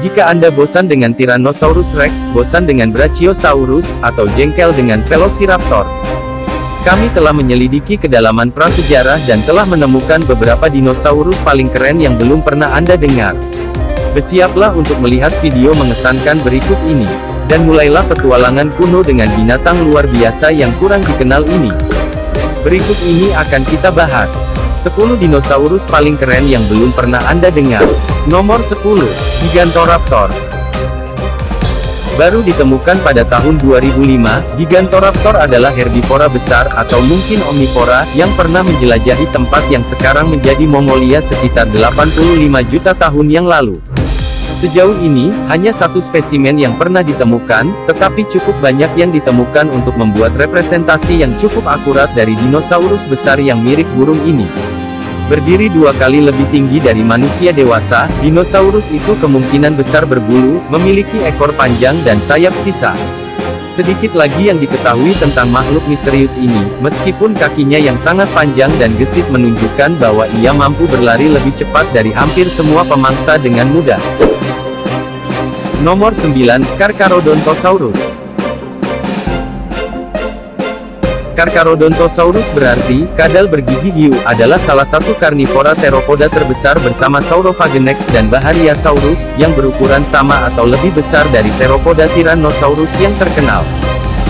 Jika Anda bosan dengan Tyrannosaurus Rex, bosan dengan Brachiosaurus, atau jengkel dengan Velociraptors, kami telah menyelidiki kedalaman prasejarah dan telah menemukan beberapa dinosaurus paling keren yang belum pernah Anda dengar. Bersiaplah untuk melihat video mengesankan berikut ini. Dan mulailah petualangan kuno dengan binatang luar biasa yang kurang dikenal ini. Berikut ini akan kita bahas 10 dinosaurus paling keren yang belum pernah Anda dengar. Nomor 10, Gigantoraptor. Baru ditemukan pada tahun 2005, Gigantoraptor adalah herbivora besar atau mungkin omnivora yang pernah menjelajahi tempat yang sekarang menjadi Mongolia sekitar 85 juta tahun yang lalu. Sejauh ini, hanya satu spesimen yang pernah ditemukan, tetapi cukup banyak yang ditemukan untuk membuat representasi yang cukup akurat dari dinosaurus besar yang mirip burung ini. Berdiri 2 kali lebih tinggi dari manusia dewasa, dinosaurus itu kemungkinan besar berbulu, memiliki ekor panjang dan sayap sisa. Sedikit lagi yang diketahui tentang makhluk misterius ini, meskipun kakinya yang sangat panjang dan gesit menunjukkan bahwa ia mampu berlari lebih cepat dari hampir semua pemangsa dengan mudah. Nomor 9, Carcharodontosaurus. Carcharodontosaurus berarti, kadal bergigi hiu, adalah salah satu karnivora teropoda terbesar bersama Saurophagenex dan Bahariasaurus, yang berukuran sama atau lebih besar dari teropoda Tyrannosaurus yang terkenal.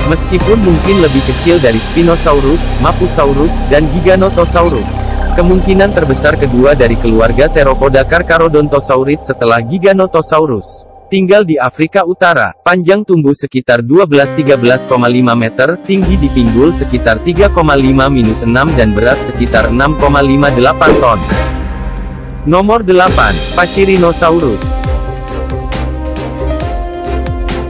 Meskipun mungkin lebih kecil dari Spinosaurus, Mapusaurus, dan Giganotosaurus. Kemungkinan terbesar kedua dari keluarga teropoda Carcharodontosaurids setelah Giganotosaurus. Tinggal di Afrika Utara, panjang tubuh sekitar 12-13,5 meter, tinggi di pinggul sekitar 3,5-6 dan berat sekitar 6,58 ton. Nomor 8, Pachyrhinosaurus.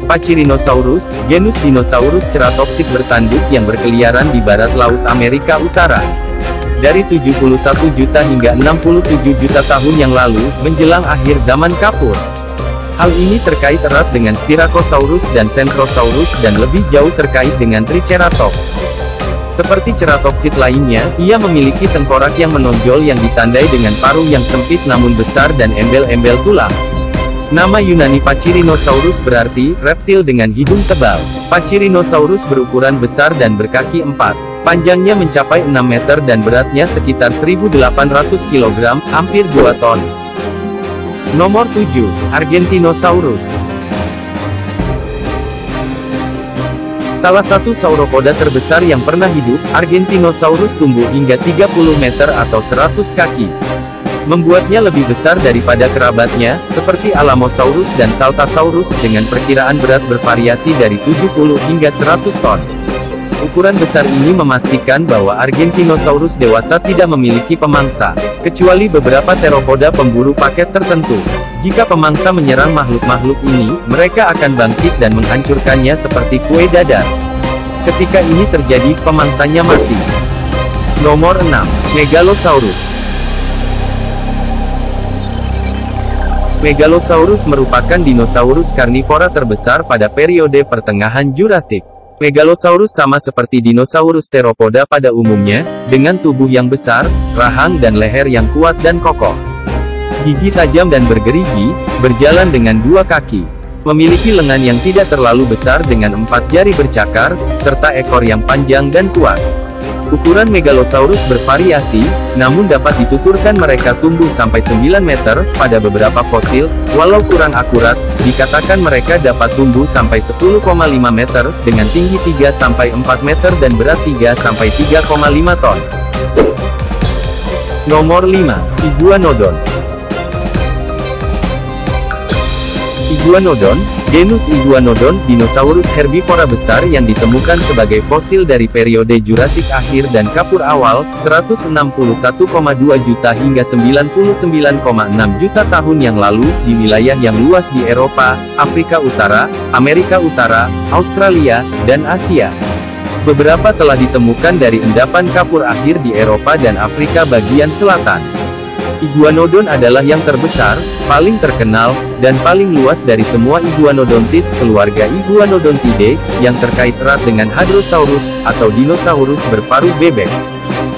Pachyrhinosaurus, genus dinosaurus ceratopsid bertanduk yang berkeliaran di barat laut Amerika Utara. Dari 71 juta hingga 67 juta tahun yang lalu, menjelang akhir zaman kapur. Hal ini terkait erat dengan Styracosaurus dan Centrosaurus dan lebih jauh terkait dengan Triceratops. Seperti ceratopsid lainnya, ia memiliki tengkorak yang menonjol yang ditandai dengan paruh yang sempit namun besar dan embel-embel tulang. Nama Yunani Pachyrhinosaurus berarti, reptil dengan hidung tebal. Pachyrhinosaurus berukuran besar dan berkaki 4. Panjangnya mencapai 6 meter dan beratnya sekitar 1.800 kg, hampir 2 ton. Nomor 7, Argentinosaurus. Salah satu sauropoda terbesar yang pernah hidup, Argentinosaurus tumbuh hingga 30 meter atau 100 kaki. Membuatnya lebih besar daripada kerabatnya, seperti Alamosaurus dan Saltasaurus, dengan perkiraan berat bervariasi dari 70 hingga 100 ton. Ukuran besar ini memastikan bahwa Argentinosaurus dewasa tidak memiliki pemangsa, kecuali beberapa teropoda pemburu paket tertentu. Jika pemangsa menyerang makhluk-makhluk ini, mereka akan bangkit dan menghancurkannya seperti kue dadar. Ketika ini terjadi, pemangsanya mati. Nomor 6, Megalosaurus. Megalosaurus merupakan dinosaurus karnivora terbesar pada periode pertengahan Jurassik. Megalosaurus sama seperti dinosaurus teropoda pada umumnya, dengan tubuh yang besar, rahang dan leher yang kuat dan kokoh. Gigi tajam dan bergerigi, berjalan dengan 2 kaki. Memiliki lengan yang tidak terlalu besar dengan 4 jari bercakar, serta ekor yang panjang dan kuat. Ukuran Megalosaurus bervariasi, namun dapat dituturkan mereka tumbuh sampai 9 meter, pada beberapa fosil, walau kurang akurat, dikatakan mereka dapat tumbuh sampai 10,5 meter, dengan tinggi 3-4 meter dan berat 3-3,5 ton. Nomor 5, Iguanodon. Iguanodon, genus Iguanodon, dinosaurus herbivora besar yang ditemukan sebagai fosil dari periode Jurassik akhir dan kapur awal, 161,2 juta hingga 99,6 juta tahun yang lalu, di wilayah yang luas di Eropa, Afrika Utara, Amerika Utara, Australia, dan Asia. Beberapa telah ditemukan dari endapan kapur akhir di Eropa dan Afrika bagian selatan. Iguanodon adalah yang terbesar, paling terkenal, dan paling luas dari semua Iguanodontids keluarga Iguanodontidae, yang terkait erat dengan Hadrosaurus, atau dinosaurus berparuh bebek.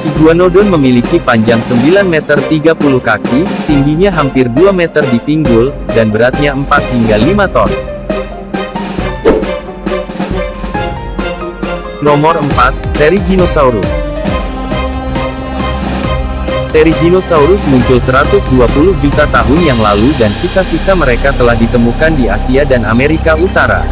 Iguanodon memiliki panjang 9 meter 30 kaki, tingginya hampir 2 meter di pinggul, dan beratnya 4 hingga 5 ton. Nomor 4, Therizinosaurus. Therizinosaurus muncul 120 juta tahun yang lalu dan sisa-sisa mereka telah ditemukan di Asia dan Amerika Utara.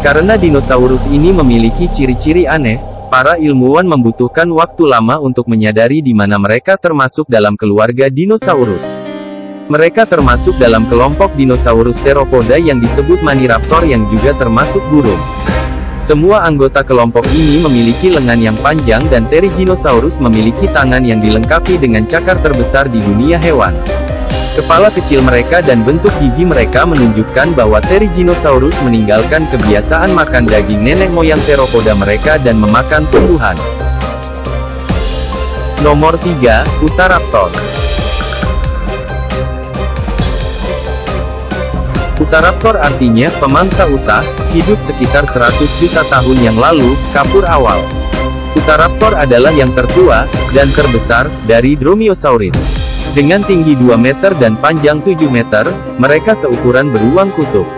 Karena dinosaurus ini memiliki ciri-ciri aneh, para ilmuwan membutuhkan waktu lama untuk menyadari di mana mereka termasuk dalam keluarga dinosaurus. Mereka termasuk dalam kelompok dinosaurus Theropoda yang disebut Maniraptor yang juga termasuk burung. Semua anggota kelompok ini memiliki lengan yang panjang dan Therizinosaurus memiliki tangan yang dilengkapi dengan cakar terbesar di dunia hewan. Kepala kecil mereka dan bentuk gigi mereka menunjukkan bahwa Therizinosaurus meninggalkan kebiasaan makan daging nenek moyang Theropoda mereka dan memakan tumbuhan. Nomor 3, Utahraptor. Utahraptor artinya pemangsa utah, hidup sekitar 100 juta tahun yang lalu, kapur awal. Utahraptor adalah yang tertua dan terbesar dari Dromaeosaurids. Dengan tinggi 2 meter dan panjang 7 meter, mereka seukuran beruang kutub.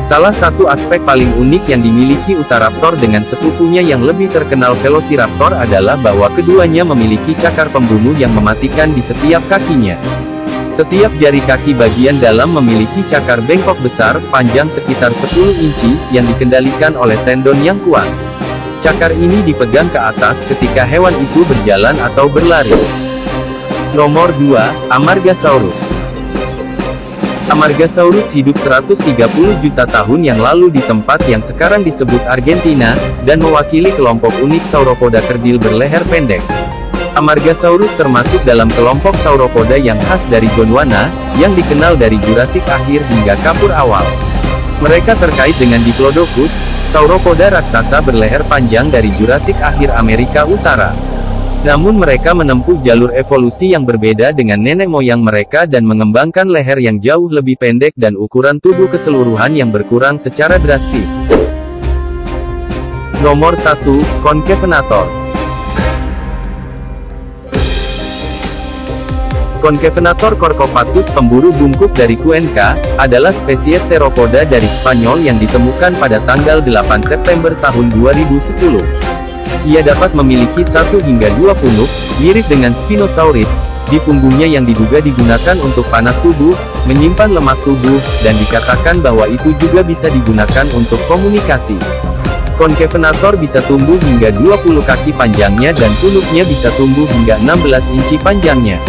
Salah satu aspek paling unik yang dimiliki Utahraptor dengan sepupunya yang lebih terkenal Velociraptor adalah bahwa keduanya memiliki cakar pembunuh yang mematikan di setiap kakinya. Setiap jari kaki bagian dalam memiliki cakar bengkok besar, panjang sekitar 10 inci, yang dikendalikan oleh tendon yang kuat. Cakar ini dipegang ke atas ketika hewan itu berjalan atau berlari. Nomor 2, Amargasaurus. Amargasaurus hidup 130 juta tahun yang lalu di tempat yang sekarang disebut Argentina, dan mewakili kelompok unik Sauropoda kerdil berleher pendek. Amargasaurus termasuk dalam kelompok Sauropoda yang khas dari Gondwana, yang dikenal dari Jurassik akhir hingga Kapur awal. Mereka terkait dengan Diplodocus, Sauropoda raksasa berleher panjang dari Jurassik akhir Amerika Utara. Namun mereka menempuh jalur evolusi yang berbeda dengan nenek moyang mereka dan mengembangkan leher yang jauh lebih pendek dan ukuran tubuh keseluruhan yang berkurang secara drastis. Nomor 1, Concavenator. Concavenator Corcovatus pemburu bungkuk dari Cuenca, adalah spesies Theropoda dari Spanyol yang ditemukan pada tanggal 8 September tahun 2010. Ia dapat memiliki 1 hingga 2 punuk, mirip dengan Spinosaurids, di punggungnya yang diduga digunakan untuk panas tubuh, menyimpan lemak tubuh, dan dikatakan bahwa itu juga bisa digunakan untuk komunikasi. Concavenator bisa tumbuh hingga 20 kaki panjangnya dan punuknya bisa tumbuh hingga 16 inci panjangnya.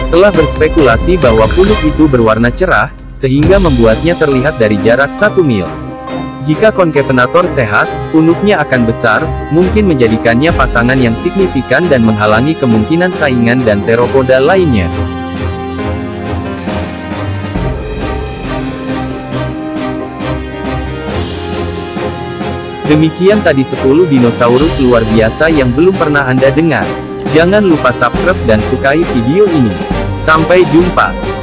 Telah berspekulasi bahwa punuk itu berwarna cerah, sehingga membuatnya terlihat dari jarak 1 mil. Jika Concavenator sehat, punuknya akan besar, mungkin menjadikannya pasangan yang signifikan dan menghalangi kemungkinan saingan dan Theropoda lainnya. Demikian tadi 10 dinosaurus luar biasa yang belum pernah Anda dengar. Jangan lupa subscribe dan sukai video ini. Sampai jumpa.